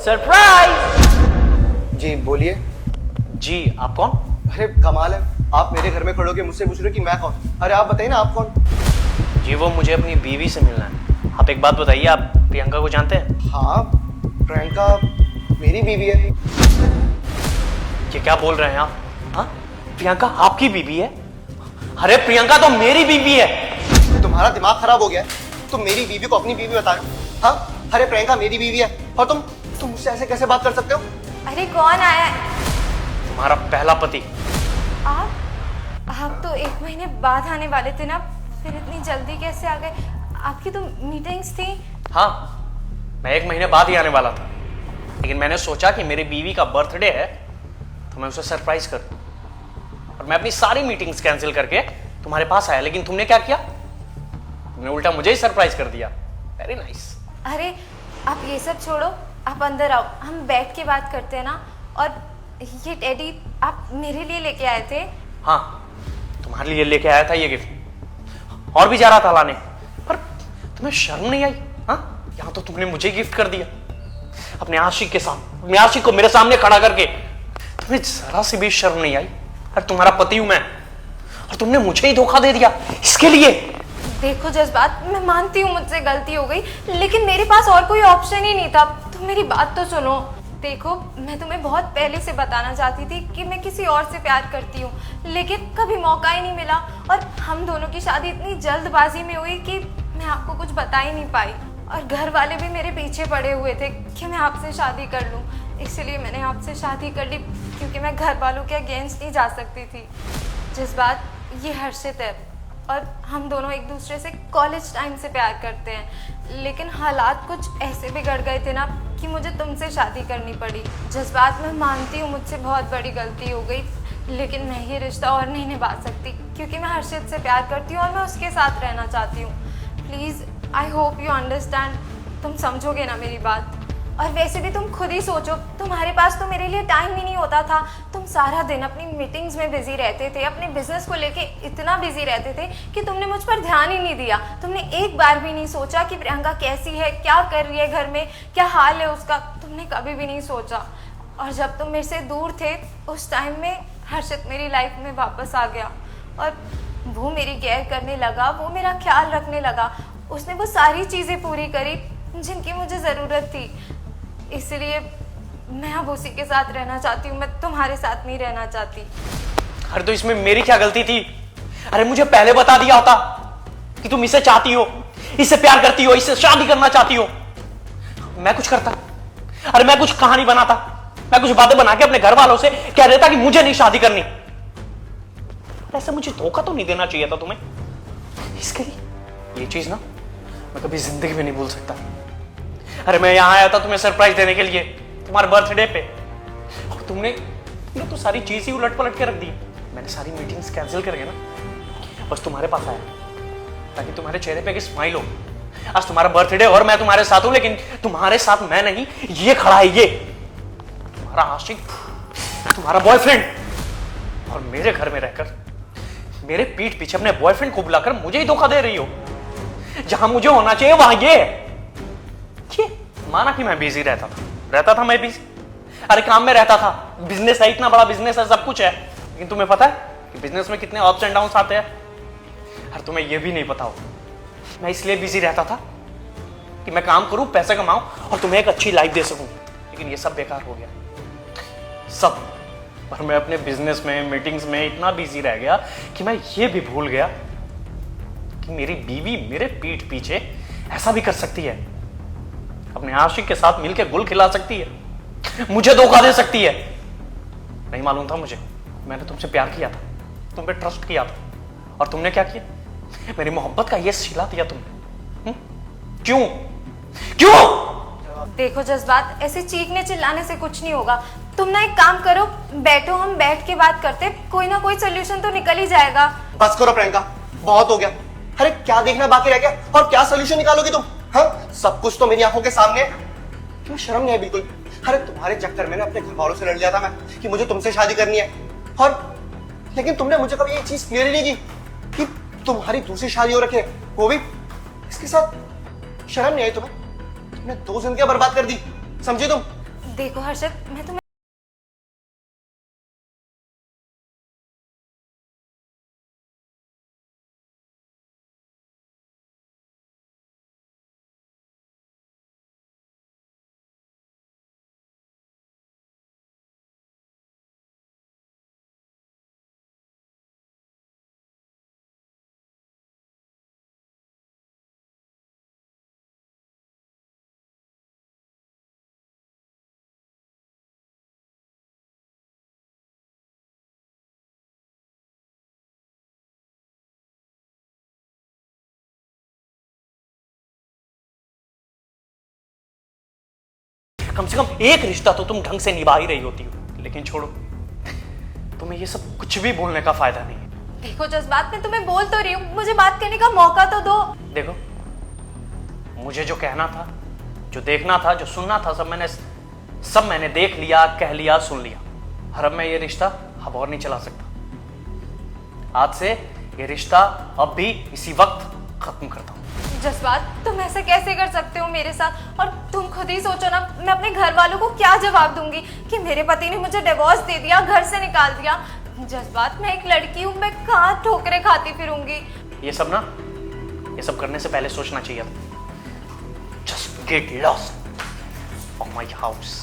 Surprise. जी बोलिए। जी आप कौन? अरे कमाल है, आप मेरे घर में खड़े होकर मुझसे पूछ रहे हो कि मैं कौन? अरे आप बताइए ना, आप कौन? जी वो मुझे अपनी बीवी से मिलना है। आप एक बात बताइए, आप प्रियंका को जानते हैं? हाँ, प्रियंका मेरी बीवी है। ये क्या बोल रहे हैं आप? हाँ, प्रियंका आपकी बीवी है? अरे प्रियंका तो मेरी बीवी है। तुम्हारा दिमाग खराब हो गया है? तुम मेरी बीवी को अपनी बीवी बता रहे हो? हाँ, अरे प्रियंका मेरी बीवी है और तुम मुझसे ऐसे कैसे बात कर सकते हो? अरे कौन आया है? तुम्हारा पहला पति। आप तो 1 महीने बाद आने वाले थे ना, फिर इतनी जल्दी कैसे आ गए? आपकी तो मीटिंग्स थी। हाँ, मैं 1 महीने बाद ही आने वाला था, लेकिन मैंने सोचा कि मेरी बीवी का बर्थडे है तो मैं उसे सरप्राइज कर दूं। और मैं अपनी सारी मीटिंग्स कैंसिल करके तुम्हारे पास आया, लेकिन तुमने क्या किया? तुमने उल्टा मुझे ही सरप्राइज कर दिया। Very nice. अरे आप ये सब छोड़ो, आप अंदर आओ, हम बैठ के बात करते हैं ना। और ये टेडी आप मेरे लिए लेके आए थे? हाँ, तुम्हारे लिए लेके आया था ये गिफ्ट, और भी जा रहा था लाने, पर तुम्हें शर्म नहीं आई? हाँ, यहाँ तो तुमने मुझे गिफ्ट कर दिया अपने आशिक के साथ, अपने आशिक को मेरे सामने खड़ा करके। तुम्हें जरा सी भी शर्म नहीं आई? अरे तुम्हारा पति हूं मैं, और तुमने मुझे ही धोखा दे दिया इसके लिए। देखो जज्बात, मैं मानती हूँ मुझसे गलती हो गई, लेकिन मेरे पास और कोई ऑप्शन ही नहीं था। तुम मेरी बात तो सुनो। देखो, मैं तुम्हें बहुत पहले से बताना चाहती थी कि मैं किसी और से प्यार करती हूँ, लेकिन कभी मौका ही नहीं मिला। और हम दोनों की शादी इतनी जल्दबाजी में हुई कि मैं आपको कुछ बता ही नहीं पाई। और घर वाले भी मेरे पीछे पड़े हुए थे कि मैं आपसे शादी कर लूँ, इसलिए मैंने आपसे शादी कर ली, क्योंकि मैं घर वालों के अगेंस्ट नहीं जा सकती थी। जज्बात, ये हर्षित है और हम दोनों एक दूसरे से कॉलेज टाइम से प्यार करते हैं, लेकिन हालात कुछ ऐसे बिगड़ गए थे ना कि मुझे तुमसे शादी करनी पड़ी। जज्बात, मैं मानती हूँ मुझसे बहुत बड़ी गलती हो गई, लेकिन मैं ये रिश्ता और नहीं निभा सकती, क्योंकि मैं हर्षित से प्यार करती हूँ और मैं उसके साथ रहना चाहती हूँ। Please, I hope you understand. तुम समझोगे ना मेरी बात? और वैसे भी तुम खुद ही सोचो, तुम्हारे पास तो मेरे लिए टाइम ही नहीं होता था। तुम सारा दिन अपनी मीटिंग्स में बिजी रहते थे, अपने बिजनेस को लेके इतना बिजी रहते थे कि तुमने मुझ पर ध्यान ही नहीं दिया। तुमने एक बार भी नहीं सोचा कि प्रियंका कैसी है, क्या कर रही है घर में, क्या हाल है उसका। तुमने कभी भी नहीं सोचा। और जब तुम मेरे से दूर थे, उस टाइम में हर्षित मेरी लाइफ में वापस आ गया और वो मेरी केयर करने लगा, वो मेरा ख्याल रखने लगा। उसने वो सारी चीज़ें पूरी करी जिनकी मुझे ज़रूरत थी। इसलिए मैं अब उसी के साथ रहना चाहती हूँ, मैं तुम्हारे साथ नहीं रहना चाहती। अरे तो इसमें मेरी क्या गलती थी? अरे मुझे पहले बता दिया होता कि तुम इसे चाहती हो, इससे प्यार करती हो, इससे शादी करना चाहती हो। मैं कुछ करता? अरे मैं कुछ कहानी बनाता, मैं कुछ बातें बना के अपने घर वालों से कह देता कि मुझे नहीं शादी करनी। ऐसे मुझे धोखा तो नहीं देना चाहिए था तुम्हें। इसके लिए ये चीज ना मैं कभी जिंदगी में नहीं भूल सकता। अरे मैं यहां आया था तुम्हें सरप्राइज देने के लिए, तुम्हारे बर्थडे पे, और तुमने तो सारी चीज ही उलट पलट के रख दी। मैंने सारी मीटिंग्स कैंसिल करके ना बस तुम्हारे पास आया ताकि तुम्हारे चेहरे पे एक स्माइल हो। आज तुम्हारा बर्थडे और मैं तुम्हारे साथ हूं, लेकिन तुम्हारे साथ मैं नहीं, ये खड़ा है, ये तुम्हारा आशिक, तुम्हारा बॉयफ्रेंड। और मेरे घर में रहकर मेरे पीठ पीछे अपने बॉयफ्रेंड को बुलाकर मुझे ही धोखा दे रही हो। जहां मुझे होना चाहिए वहां ये माना कि मैं बिजी रहता था मैं बिजी। अरे काम में रहता था, बिजनेस है, इतना बड़ा बिजनेस है, सब कुछ है, लेकिन तुम्हें पता है कि बिजनेस में कितने अप्स एंड डाउन्स आते हैं? अरे तुम्हें यह भी नहीं पता हो, मैं इसलिए बिजी रहता था कि मैं काम करूं, पैसे कमाऊं और तुम्हें एक अच्छी लाइफ दे सकूं, लेकिन ये सब बेकार हो गया सब। और मैं अपने बिजनेस में, मीटिंग्स में इतना बिजी रह गया कि मैं ये भी भूल गया कि मेरी बीवी मेरे पीठ पीछे ऐसा भी कर सकती है, अपने आशिक के साथ मिलकर गुल खिला सकती है, मुझे धोखा दे सकती है। नहीं मालूम था मुझे। मैंने तुमसे प्यार किया था, तुम पे ट्रस्ट किया था, और तुमने क्या किया? मेरी मोहब्बत का ये सिला दिया तुमने। क्यों क्यों? देखो जज्बात, ऐसे चीखने चिल्लाने से कुछ नहीं होगा। तुम ना एक काम करो, बैठो, हम बैठ के बात करते, कोई ना कोई सोल्यूशन तो निकल ही जाएगा। बस करो प्रियंका, बहुत हो गया। अरे क्या देखना बाकी रह गया और क्या सोल्यूशन निकालोगी तुम? हाँ, सब कुछ तो मेरी आंखों के सामने है। तुम्हें शर्म नहीं है बिल्कुल? अरे तुम्हारे चक्कर में ना अपने घर वालों से लड़ लिया था मैं कि मुझे तुमसे शादी करनी है, और लेकिन तुमने मुझे कभी ये चीज क्लियर ही नहीं की कि तुम्हारी दूसरी शादी हो रखी है, वो भी इसके साथ। शर्म नहीं आई तुम्हें? तुमने 2 जिंदगियां बर्बाद कर दी, समझी तुम? देखो हर्षद, मैं तुम्हें कम से कम एक रिश्ता तो तुम ढंग से निभा ही रही होती हो, लेकिन छोड़ो, तुम्हें ये सब कुछ भी बोलने का फायदा नहीं है। देखो जज्बात, मैं तुम्हें बोल तो रही हूँ, मुझे बात करने का मौका तो दो। देखो, मुझे जो कहना था, जो देखना था, जो सुनना था, सब मैंने देख लिया, कह लिया, सुन लिया। और अब मैं ये रिश्ता अब और नहीं चला सकता। आज से ये रिश्ता अब भी इसी वक्त खत्म करता हूं। जज्बात, तुम ऐसे कैसे कर सकते हो मेरे साथ? और तुम खुद ही सोचो ना, मैं अपने घर वालों को क्या जवाब दूंगी कि मेरे पति ने मुझे डिवोर्स दे दिया, घर से निकाल दिया। जज्बात, मैं एक लड़की हूँ, मैं कहाँ ठोकरें खाती फिरूंगी? ये सब करने से पहले सोचना चाहिए था। Just get lost of my house.